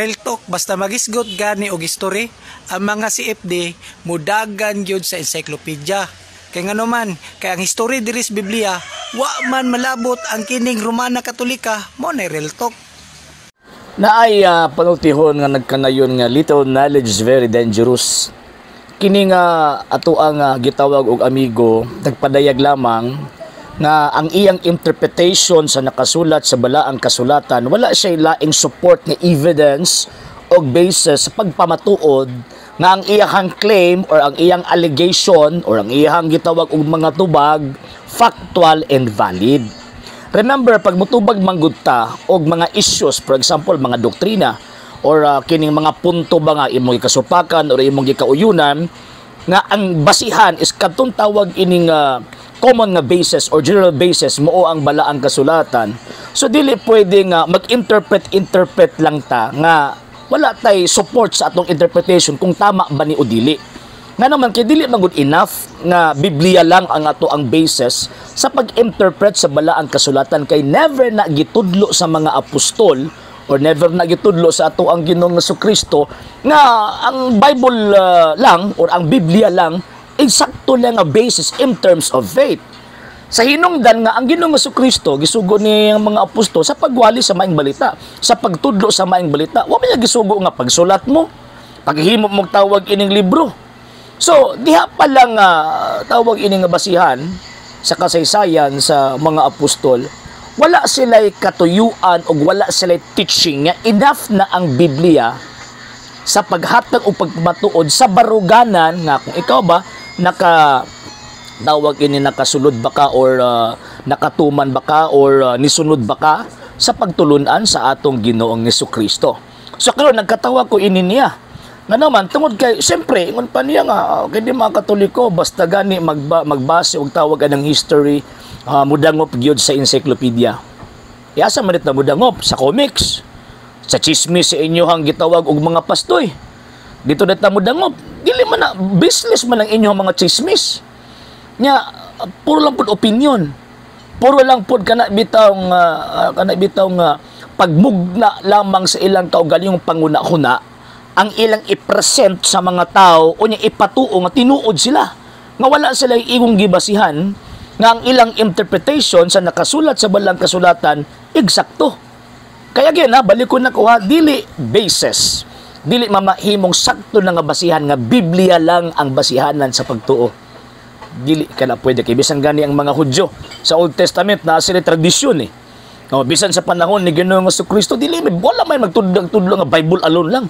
Real talk, basta magisgot gani og history, ang mga CFD mudagan gyud sa encyclopedia. Kay ngano man, kay ang history diri sa Biblia, wa man malabot ang kining Romana Katolika, mo na real talk. Naay panultihon nga nagkanayon nga little knowledge is very dangerous. Kini nga ato ang gitawag og amigo, nagpadayag lamang nga ang iyang interpretation sa nakasulat sa balaang kasulatan wala siya laing support nga evidence o basis sa pagpamatuod nga ang iyang claim or ang iyang allegation or ang iyang gitawag og mga tubag factual and valid. Remember, pag mutubag manggudta og mga issues, for example mga doktrina or kining mga punto ba nga imong gikasupakan or imong gikauyunan, nga ang basihan is kadtong tawag ining common nga basis or general basis mo ang balaang kasulatan. So dili pwede nga mag-interpret lang ta nga wala tay support sa atong interpretation kung tama ba ni o dili. Nga naman kay dili magud enough nga Biblia lang ang ato ang basis sa pag-interpret sa balaang kasulatan, kay never na gitudlo sa mga apostol or never na gitudlo sa ato ang Ginoong Jesucristo nga ang Bible lang or ang Biblia lang eksakto lang nga basis in terms of faith. Sa hinungdan nga ang Ginoong Jesucristo gisugo ni mga apostol sa pagwali sa maayong balita, sa pagtudlo sa maayong balita. Wa man gisugo nga pagsulat mo, paghimo mo tawag ining libro. So, diha pa lang tawag ining basihan sa kasaysayan sa mga apostol, wala sila'y katuyuan o wala sila'y teaching nga enough na ang Biblia sa paghatag o pagmatuod sa baruganan nga kung ikaw ba tawag ini nakasulod ba ka or nakatuman ba ka or nisunod ba ka sa pagtulunan sa atong Ginoong Jesucristo. So karon nagkatawa ko ini niya nga naman tungod kay siyempre ingon pa niya nga kay di mga Katoliko basta gani magbase og tawag anang history mudangop gyud sa encyclopedia. Asa man na mudangop sa comics, sa chismis sa inyohang gitawag og mga pastoy. Dito na mudangop, dili man na business man ang inyong mga chismis. Nya puro lang pud opinion. Puro lang pud kana bitaw nga pagmugna lamang sa ilang kaugalingong panguna-huna ang ilang i-present sa mga tao o niya ipatuo nga tinuod sila nga wala sila igong gibasihan nga ang ilang interpretation sa nakasulat sa balang kasulatan eksakto. Kaya gina balik ko na ko dili basis, dili mamahimong sakto na nga basihan nga Biblia lang ang basihanan sa pagtuo. Dili ka na pwede kay bisan gani ang mga Hudyo sa Old Testament na sila tradisyon eh. No, bisan sa panahon ni Ginoong Jesucristo dili wala may magtudlo nga Bible alone lang.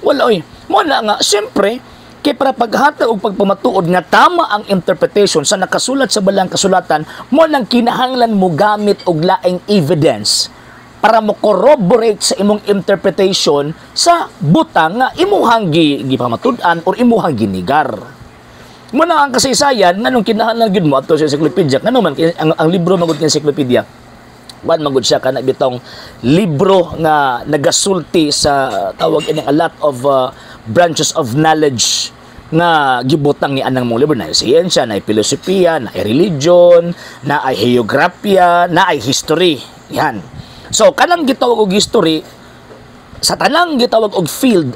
Wala oy. Mo na nga siyempre kay para paghatag og pagpamatuod nga tama ang interpretation sa nakasulat sa balang kasulatan, mo nang kinahanglan mo gamit og laing evidence para mo corroborate sa imong interpretation sa butang nga imuhang gipamatud-an or imuhang ginigar. Mo na ang kasaysayan nganong kinahanglan gyud mo ato sa encyclopedia ngano man ang libro magud nga encyclopedia. Wan magud siya kana bitong libro nga nagasulti sa tawag ini a lot of branches of knowledge nga gibutang ni anang mong libro na siyensya, na filosofiya, na religion, na geography, na history. Yan. So kanang gitawag og history sa tanang gitawag og field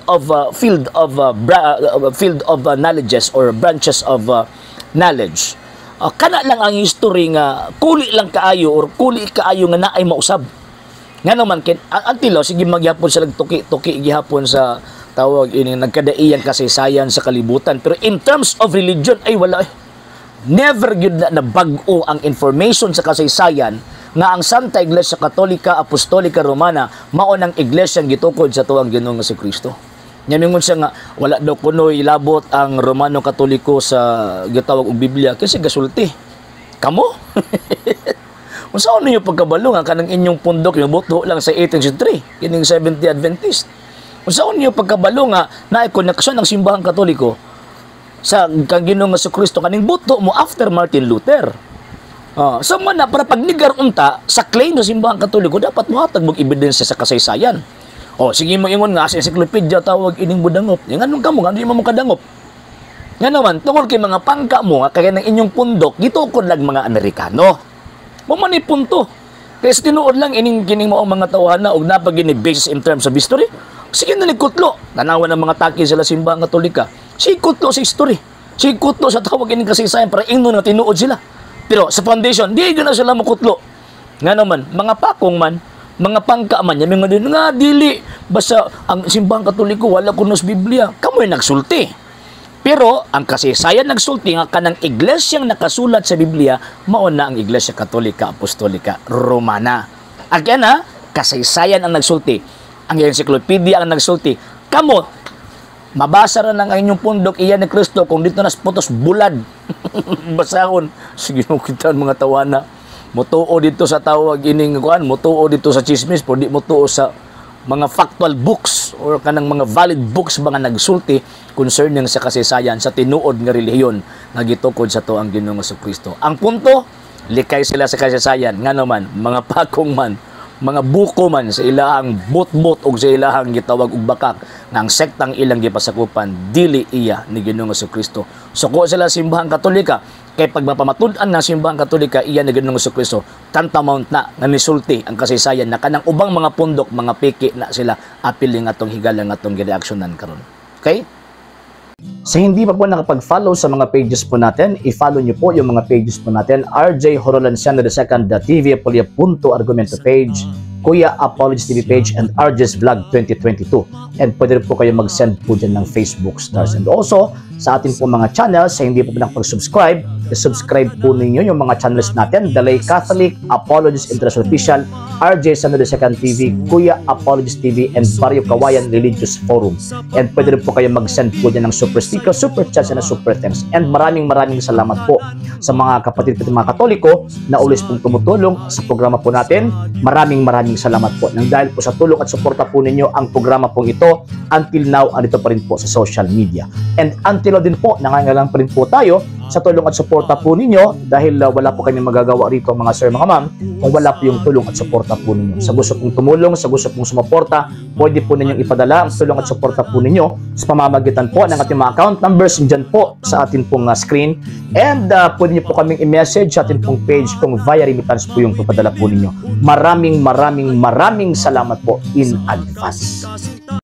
of knowledges or branches of knowledge. Kana lang ang history nga kuli lang kaayo or kuli kaayo nga naay mausab. Nga naman kin antilo sige magyapon sa tuki-tuki gihapon sa tawag ini nagkadaiyang kasaysayan sa kalibutan, pero in terms of religion ay wala. Never gyud na bag-o ang information sa kasaysayan nga ang Santa Iglesia Katolika Apostolika Romana mao nang iglesia gitukod sa tuang Ginoong Jesucristo. Nyamingon siya nga wala daw kunoy labot ang Romano Katoliko sa gitawag og Biblia kasi gasulti. Kamo? Unsa niyo pagkabalo nga kanang inyong pundok yung buto lang sa 18th century kining 70th Adventist. Unsa niyo pagkabalo nga naay koneksyon ng simbahang Katoliko sa kang Ginoong Jesucristo kaning buto mo after Martin Luther. So man na para pagnigar unta sa claim ng simbahang Katoliko dapat mohatag og ebidensya sa kasaysayan. Sige mo ingon nga sa encyclopedia tawag ining budangop. Nga nung kamo nga di mo kadangop. Nga naman tungod kay mga pangka mo nga kaya ng inyong pundok gitukod lang mga Amerikano. Mo man ni punto Kaya sa tinuod lang, kining mo ang mga tawahan og napagini basis in terms of history. Sige na nagkutlo. Tanawan ng mga taki sila simbang katolika. Sige kutlo sa history. Sige kutlo sa tawag ining kasaysayan para ingno na tinuod sila. Pero sa foundation, di na sila makutlo. Nga naman, mga pakong man, mga pangka man, yung mga din, nga dili, basta ang simbang katoliko, wala kunos Biblia, kamoy nagsulti. Pero ang kasaysayan nagsulti nga kanang iglesyang nakasulat sa Biblia mao na ang Iglesia Katolika Apostolika Romana. Again kasaysayan ang nagsulti. Ang encyclopedia ang nagsulti. Kamo mabasa ra ng inyong pundok iyan ni Kristo kung dito nas putos bulad. Basahon sige mo kita mga tawana. Motuo dito sa tawag ining kuan, motuo dito sa chismis, pwede motuo sa mga factual books or kanang mga valid books mga nagsulti concerning sa kasaysayan sa tinuod nga relihiyon nga gitukod sa to ang Ginoong Jesucristo. Ang punto, likay sila sa kasaysayan nga naman mga pakong man, mga buko man sa ilahang bot-bot o sa ilahang gitawag og bakak nga ang sektang ilang gipasakupan dili iya ni Ginoong Jesucristo. Suko sila simbahang Katolika kay pag mapamatud-an ng simbahang Katolika iya ni Ginoong Jesucristo tantamount na nga nisulti ang kasaysayan na kanang ubang mga pundok mga piki na sila apiling atong higalang atong gireaksyonan karon. Okay? Sa hindi pa po nakapag-follow sa mga pages po natin, i-follow nyo po yung mga pages po natin, RJ Horolanciano II, TV Apolia Punto Argumento page, Kuya Apologist TV page, and RJ's Vlog 2022. And pwede rin po kayo mag-send po dyan ng Facebook stars. And also, sa ating po mga channels, sa hindi po nakapag-subscribe, i-subscribe po ninyo yung mga channels natin, The Lay Catholic, Apologist International Official, RJ Sano II TV, Kuya Apologist TV, and Barrio Kawayan Religious Forum. And pwede rin po kayo mag-send po dyan ng super sticker, super chats, and super thanks. And maraming salamat po sa mga kapatid at mga Katoliko na ulis pong tumutulong sa programa po natin. Maraming salamat po. Nang dahil po sa tulong at suporta po ninyo, ang programa pong ito, until now, andito pa rin po sa social media. And until now din po, nangangailangan pa rin po tayo sa tulong at suporta po ninyo dahil wala po kami magagawa rito mga sir, mga ma'am, kung wala po yung tulong at suporta po ninyo. Sa gusto pong tumulong, sa gusto pong sumuporta, pwede po ninyong ipadala ang tulong at suporta po ninyo sa pamamagitan po ng ating mga account numbers dyan po sa ating pong screen. And pwede nyo po kaming i-message sa ating pong page kung via remittance po yung papadala po ninyo. Maraming salamat po in advance.